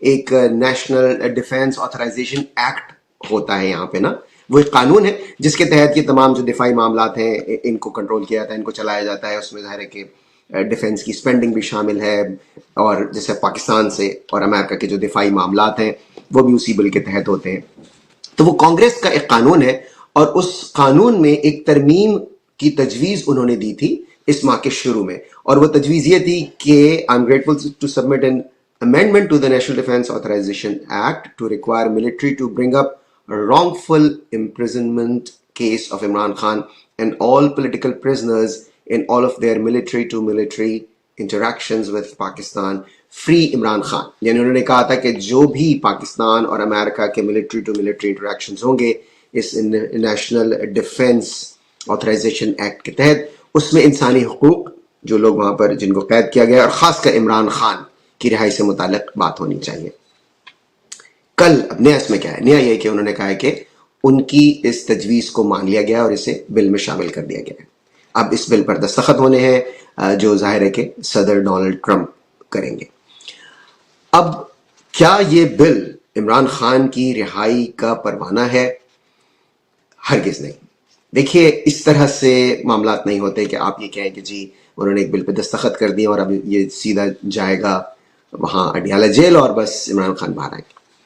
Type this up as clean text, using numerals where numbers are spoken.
ایک national defence authorization act ہوتا ہے یہاں پہ نا، وہ ایک قانون ہے جس کے تحت یہ تمام جو دفاعی معاملات ہیں ان کو کنٹرول کیا جاتا ہے، ان کو چلایا جاتا ہے. اس میں ظاہر ہے کہ ڈیفینس کی اسپینڈنگ بھی شامل ہے، اور جیسے پاکستان سے اور امریکہ کے جو دفاعی معاملات ہیں وہ بھی اسی بل کے تحت ہوتے ہیں. تو وہ کانگریس کا ایک قانون ہے، اور اس قانون میں ایک ترمیم کی تجویز انہوں نے دی تھی اس ماہ کے شروع میں، اور وہ تجویز یہ تھی کہ I am grateful to submit an amendment to the National Defense Authorization Act to require military to bring up a wrongful imprisonment case of Imran Khan and all political prisoners in all of their military to military interactions with Pakistan free Imran Khan. یعنی انہوں نے کہا تھا کہ جو بھی پاکستان اور امریکہ کے ملٹری ٹو ملٹری انٹریکشنز ہوں گے اس نیشنل ڈیفینس آتھرائزیشن ایکٹ کے تحت، اس میں انسانی حقوق جو لوگ وہاں پر جن کو قید کیا گیا، اور خاص کر عمران خان کی رہائی سے متعلق بات ہونی چاہیے. کل اب نیا اس میں کیا ہے؟ نیا یہ کہ انہوں نے کہا ہے کہ ان کی اس تجویز کو مان لیا گیا اور اسے بل میں شامل کر دیا گیا ہے. اب اس بل پر دستخط ہونے ہیں جو ظاہر ہے کہ صدر ڈونلڈ ٹرمپ کریں گے. اب کیا یہ بل عمران خان کی رہائی کا پروانہ ہے؟ ہرگز نہیں. دیکھیے اس طرح سے معاملات نہیں ہوتے کہ آپ یہ کہیں کہ جی انہوں نے ایک بل پہ دستخط کر دیا اور اب یہ سیدھا جائے گا وہاں اڈیالہ جیل اور بس عمران خان باہر آئیں گے.